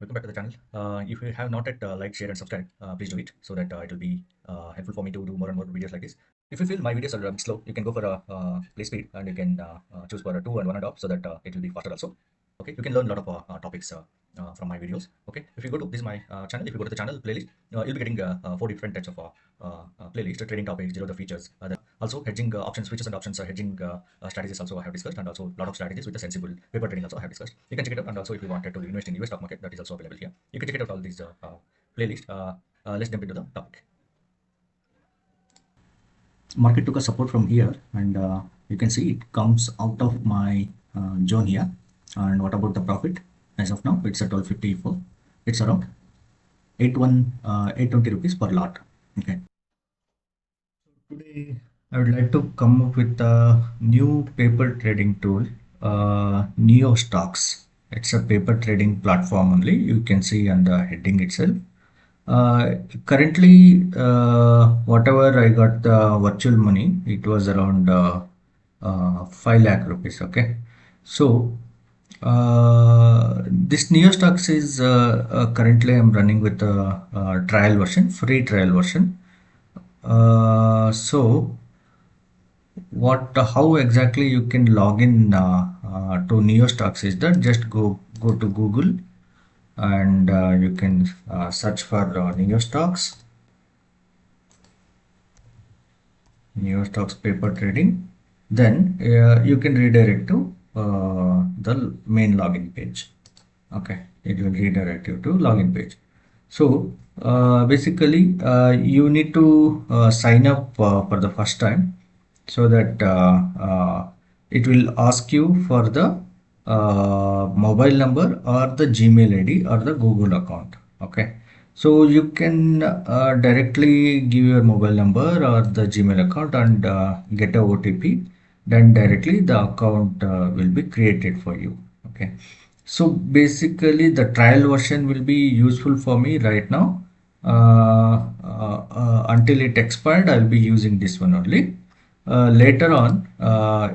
Welcome back to the channel. If you have not yet liked, share, and subscribe, please do it so that it will be helpful for me to do more and more videos like this. If you feel my videos are a bit slow, you can go for a play speed and you can choose for a 2 and 1.5 so that it will be faster also. Okay, you can learn a lot of topics from my videos. Okay, if you go to this my channel, if you go to the channel playlist, you'll be getting 4 different types of playlist: trading topics, Zerodha features, also hedging options, features and options, hedging strategies also I have discussed, and also a lot of strategies with the Sensibull paper trading also I have discussed. You can check it out, and also if you wanted to invest in US stock market, that is also available here. You can check it out all these playlist. Let's jump into the topic. Market took a support from here, and you can see it comes out of my zone here. And what about the profit? As of now, it's at 1254. It's around 820 rupees per lot. Okay. Today, I would like to come up with a new paper trading tool, NeoStox. It's a paper trading platform only. You can see on the heading itself. Currently, whatever I got the virtual money, it was around 5 lakh rupees. Okay, so this NeoStox is currently I'm running with a, trial version, free trial version. So what how exactly you can log in to NeoStox is that just go to Google and you can search for NeoStox paper trading. Then you can redirect to the main login page. Okay, it will redirect you to login page. So basically you need to sign up for the first time, so that it will ask you for the mobile number or the Gmail ID or the Google account. Okay, so you can directly give your mobile number or the Gmail account and get a OTP. Then directly the account will be created for you. Okay, so basically the trial version will be useful for me right now. Until it expired, I'll be using this one only. Later on,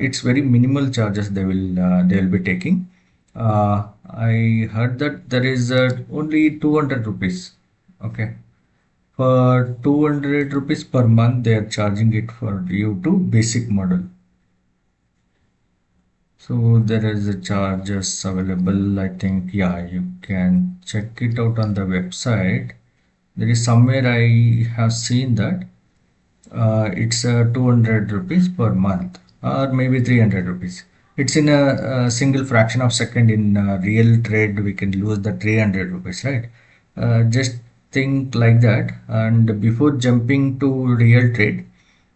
it's very minimal charges they will be taking. I heard that there is only 200 rupees. Okay, for 200 rupees per month, they are charging it for you to basic model. So there is a charges available. I think, yeah, you can check it out on the website. There is somewhere I have seen that it's 200 rupees per month, or maybe 300 rupees. It's in a single fraction of second. In real trade we can lose the 300 rupees, right? Just think like that, and before jumping to real trade,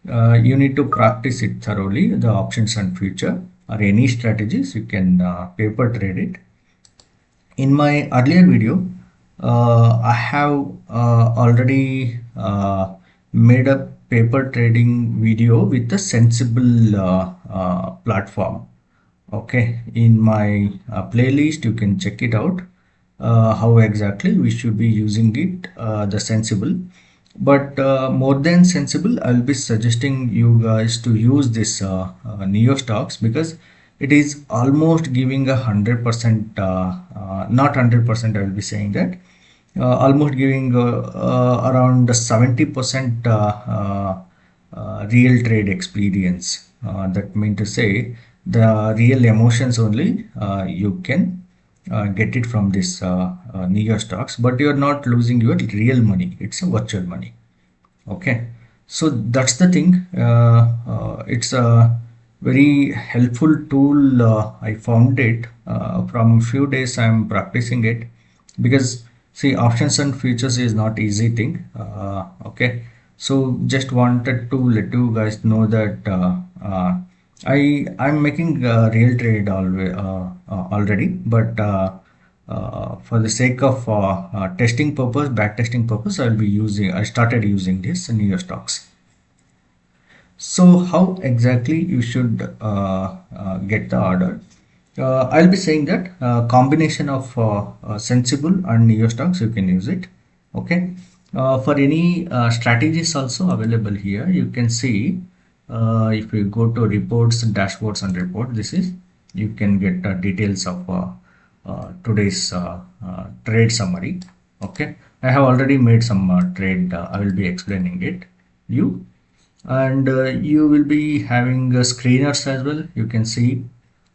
you need to practice it thoroughly, the options and future or any strategies. You can paper trade it. In my earlier video, I have already made a paper trading video with the Sensibull platform. Okay, in my playlist you can check it out, how exactly we should be using it, the Sensibull. But more than Sensibull, I'll be suggesting you guys to use this NeoStox, because it is almost giving 100%, not 100%, I will be saying that, almost giving around 70% real trade experience. That mean to say the real emotions only you can get it from this NeoStox, but you are not losing your real money. It's a virtual money. Okay, so that's the thing. It's a very helpful tool. I found it from few days. I'm practicing it, because see, options and futures is not easy thing. Okay, so just wanted to let you guys know that I'm making real trade already, but for the sake of testing purpose, back testing purpose, I started using this NeoStox. So how exactly you should get the order? I'll be saying that combination of Sensibull and NeoStox, you can use it. Okay. For any strategies also available here, you can see if you go to reports, dashboards and report, this is, you can get details of today's trade summary. Okay, I have already made some trade. I will be explaining it you, and you will be having screeners as well. You can see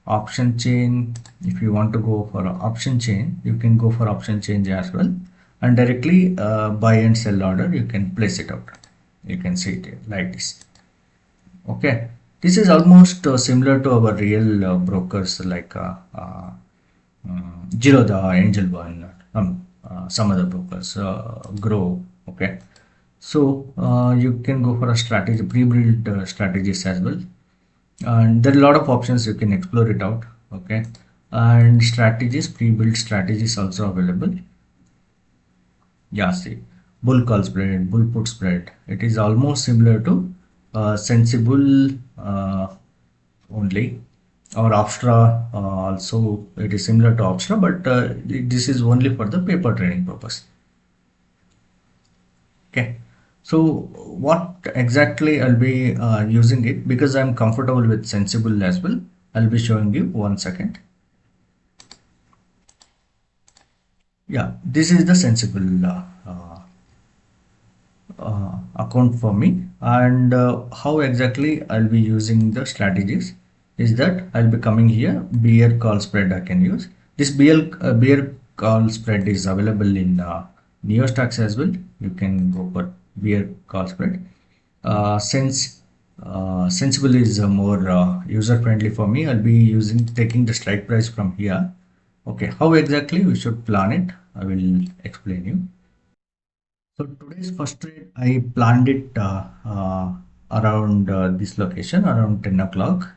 option chain. If you want to go for a option chain, you can go for option change as well, and directly buy and sell order. You can place it out. You can see it here, like this. Okay, this is almost similar to our real brokers like Zerodha, Angel One, some other brokers, Grow. Okay, so you can go for a strategy, pre-built strategies as well, and there are a lot of options you can explore it out. Okay, and strategies, pre-built strategies also available. Yeah, see, bull call spread, bull put spread. It is almost similar to Sensibull only, or Opstra also. It is similar to Opstra, but this is only for the paper trading purpose. Okay. So what exactly I'll be using it, because I'm comfortable with Sensible as well. I'll be showing you 1 second. Yeah, this is the Sensible account for me, and how exactly I'll be using the strategies is that I'll be coming here, bear call spread I can use. This bear call spread is available in NeoStox as well. You can go for bear call spread. Since Sensible is more user friendly for me, I'll be using taking the strike price from here. Okay, how exactly we should plan it, I will explain you. So today's first trade, I planned it around this location, around 10 o'clock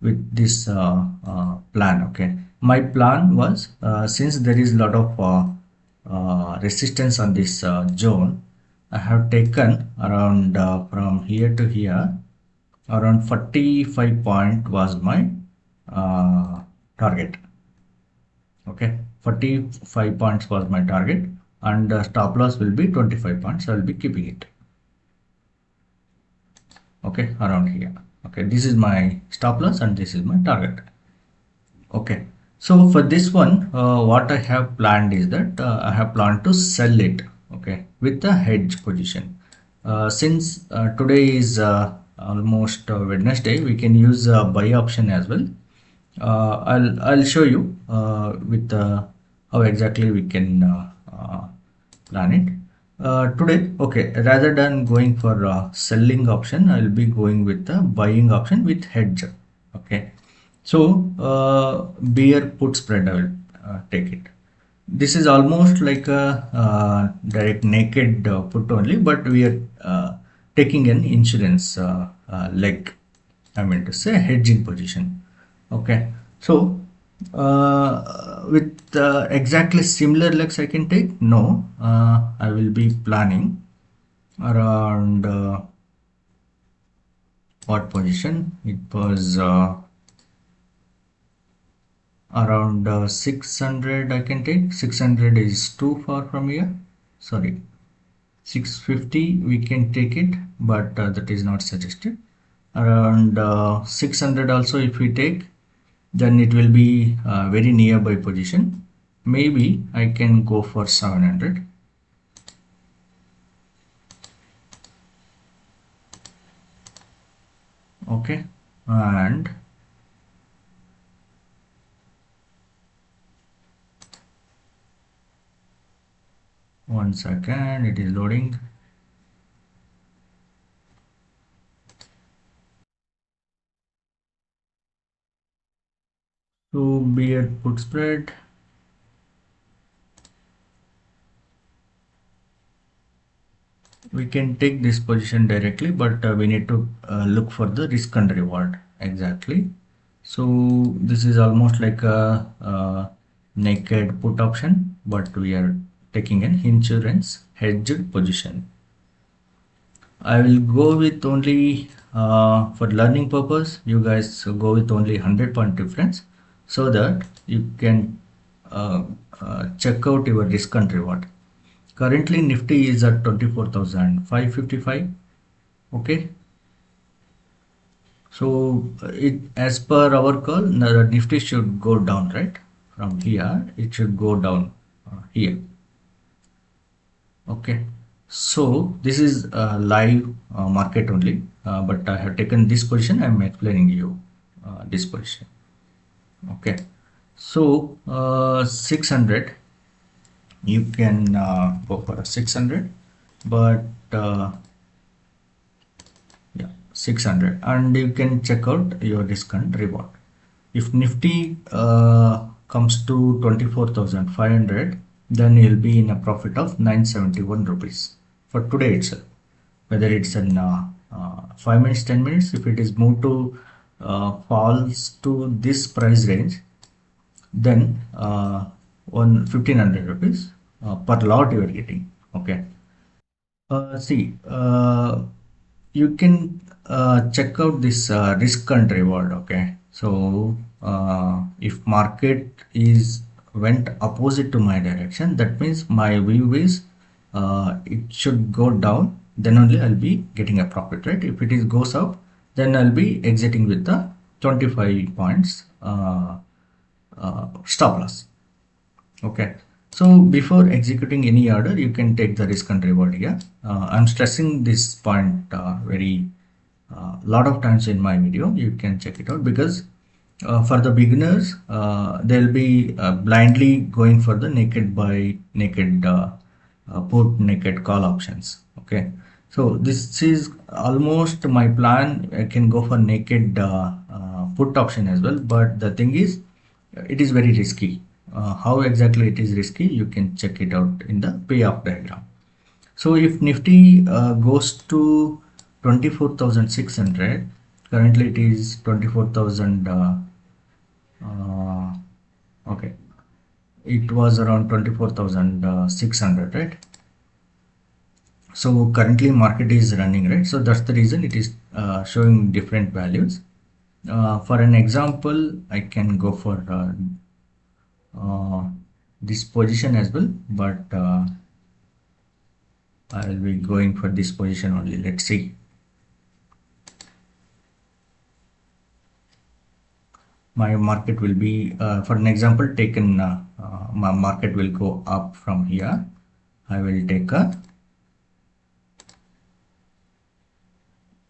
with this plan. Okay, my plan was since there is a lot of resistance on this zone, I have taken around from here to here, around 45 point was my target. Okay, 45 points was my target, and stop loss will be 25 points. I will be keeping it. Okay, around here. Okay, this is my stop loss and this is my target. Okay, so for this one, what I have planned is that I have planned to sell it. Okay, with the hedge position. Since today is almost Wednesday, we can use a buy option as well. I'll show you with how exactly we can plan it today. Okay, rather than going for selling option, I'll be going with the buying option with hedge. Okay, so bear put spread I will take it. This is almost like a direct naked put only, but we are taking an insurance leg. I mean to say hedging position. Okay, so with exactly similar legs I can take. No, I will be planning around what position? It was around 600 I can take. 600 is too far from here. Sorry, 650 we can take it, but that is not suggested. Around 600 also if we take, then it will be very nearby position. Maybe I can go for 700. Okay, and one second, it is loading. So bear put spread, we can take this position directly, but we need to look for the risk and reward exactly. So this is almost like a naked put option, but we are taking an insurance hedged position. I will go with only for learning purpose. You guys go with only 100 point difference so that you can check out your risk and reward. Currently Nifty is at 24,555. Okay, so it as per our call, the Nifty should go down, right? from here, it should go down here. Okay, so this is live market only, but I have taken this position. I am explaining you this position. Okay, so 600, you can go for a 600, but yeah, 600, and you can check out your risk and reward. If Nifty comes to 24,500, then you'll be in a profit of 971 rupees for today itself. Whether it's in 5 minutes, 10 minutes, if it is moved to falls to this price range, then 1500 rupees per lot you are getting. Okay. See, you can check out this risk and reward. Okay, so if market is went opposite to my direction, that means my view is it should go down, then only I'll be getting a profit, right? If it is goes up, then I'll be exiting with the 25 points stop loss. Okay, so before executing any order, you can take the risk and reward here. I'm stressing this point very lot of times in my video. You can check it out, because for the beginners, they'll be blindly going for the naked buy, naked put, naked call options. Okay, so this is almost my plan. I can go for naked put option as well, but the thing is, it is very risky. How exactly it is risky, you can check it out in the payoff diagram. So if Nifty goes to 24,600, currently it is 24,000. Okay, it was around 24,600, right? So currently market is running, right? So that's the reason it is showing different values. For an example, I can go for this position as well, but I will be going for this position only. Let's see. My market will be, for an example taken, my market will go up from here. I will take a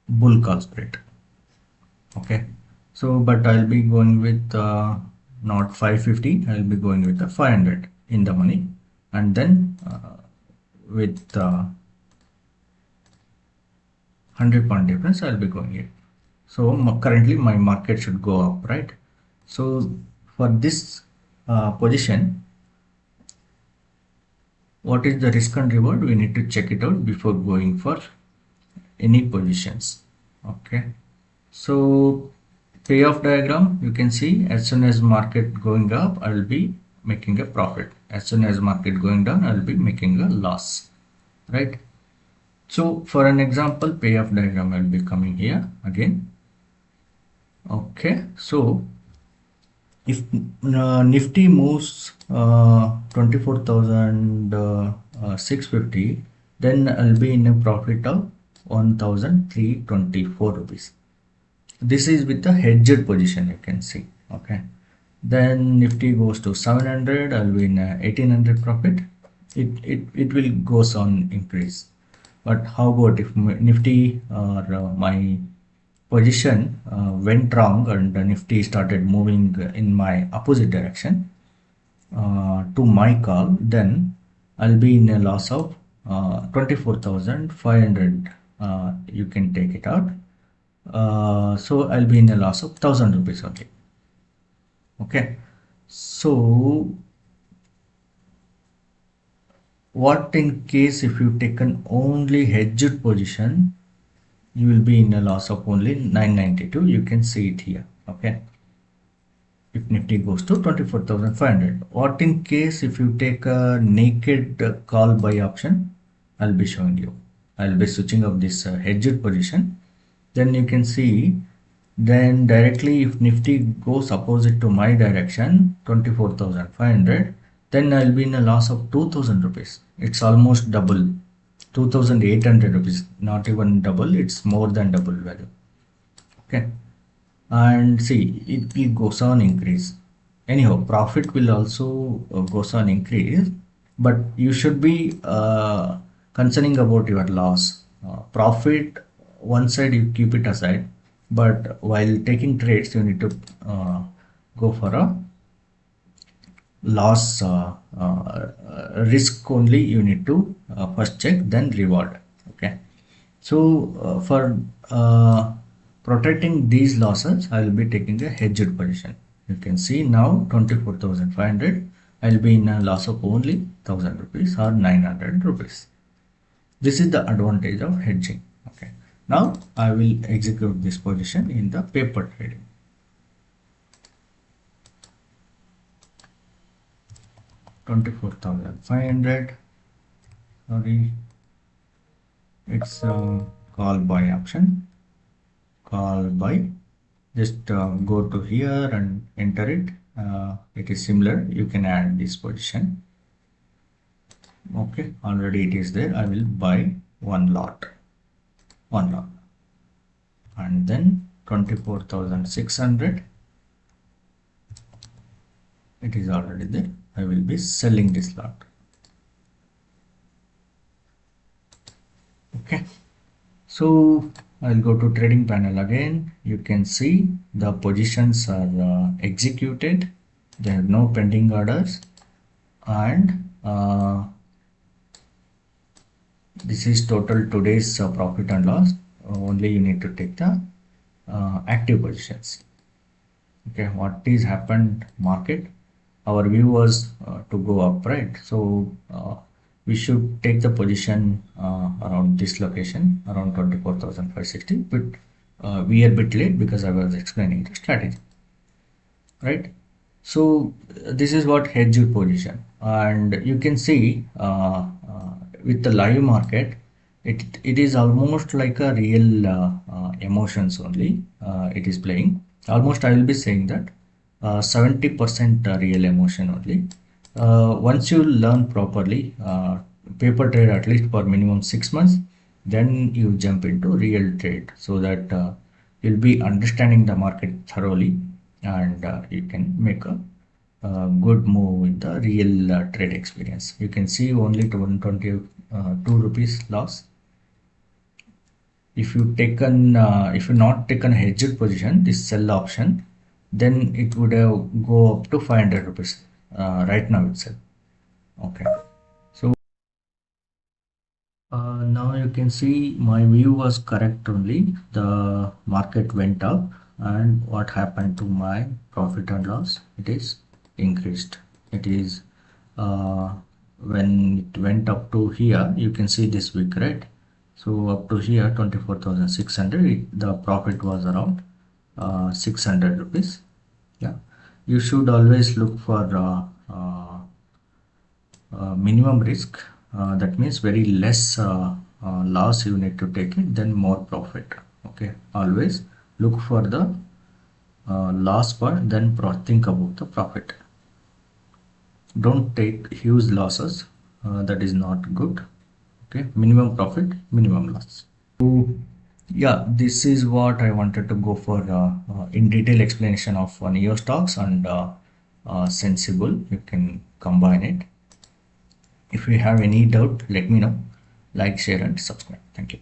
bull call spread. Okay, so but I'll be going with not 550, I'll be going with the 500 in the money, and then with 100-point difference I'll be going here. So currently my market should go up, right? So for this position, what is the risk and reward? We need to check it out before going for any positions. Okay, so payoff diagram, you can see as soon as market going up, I will be making a profit. As soon as market going down, I will be making a loss, right? So for an example payoff diagram, I will be coming here again. Okay, so if Nifty moves 24,650, then I'll be in a profit of 1,324 rupees. This is with the hedged position, you can see. Okay, then Nifty goes to 700, I'll be in a 1,800 profit. It will goes on increase. But how about if Nifty or my position went wrong and Nifty started moving in my opposite direction to my call, then I'll be in a loss of 24,500. You can take it out. So I'll be in a loss of 1,000 rupees only. Okay, so what in case if you taken only hedged position, you will be in a loss of only 992. You can see it here. Okay, if Nifty goes to 24,500. What in case if you take a naked call buy option? I'll be showing you. I'll be switching up this hedged position. Then you can see, then directly if Nifty goes opposite to my direction, 24,500, then I'll be in a loss of 2,000 rupees. It's almost double, 2,800 rupees, not even double, it's more than double value. Okay, and see, it will goes on increase. anyhow, profit will also goes on increase, but you should be concerning about your loss. Profit, one side you keep it aside, but while taking trades, you need to go for a loss risk only. You need to first check, then reward. Okay. So for protecting these losses, I will be taking a hedged position. You can see now 24,500. I will be in a loss of only 1000 rupees or 900 rupees. This is the advantage of hedging. Okay. Now I will execute this position in the paper trading. 24,500. Sorry, it's call buy option. Call buy. Just go to here and enter it. It is similar. You can add this position. Okay, already it is there. I will buy one lot, and then 24,600. It is already there. I will be selling this lot. Okay, so I'll go to trading panel again. You can see the positions are executed. There are no pending orders, and this is total today's profit and loss. Only you need to take the active positions. Okay, what is happened market? Our view was to go up, right? So we should take the position around this location, around 24,560. But we are a bit late because I was explaining the strategy, right? So this is what hedge position, and you can see with the live market, it is almost like a real emotions only. It is playing almost. I will be saying that 70% real emotion only. Once you learn properly paper trade at least for minimum 6 months, then you jump into real trade, so that you'll be understanding the market thoroughly, and you can make a good move in the real trade experience. You can see only to 122 rupees loss. If you taken if you not taken a hedged position, this sell option, then it would have go up to 500 rupees right now itself. Okay, so now you can see my view was correct only. The market went up, and what happened to my profit and loss? It is increased. It is when it went up to here, you can see this week, right? So up to here 24,600, the profit was around 600 rupees. Yeah, you should always look for minimum risk. That means very less loss you need to take it, then more profit. Okay, always look for the loss part, then think about the profit. Don't take huge losses. That is not good. Okay, minimum profit, minimum loss. So yeah, this is what I wanted to go for in detail explanation of NeoStox and Sensibull. You can combine it. If you have any doubt, let me know. Like, share, and subscribe. Thank you.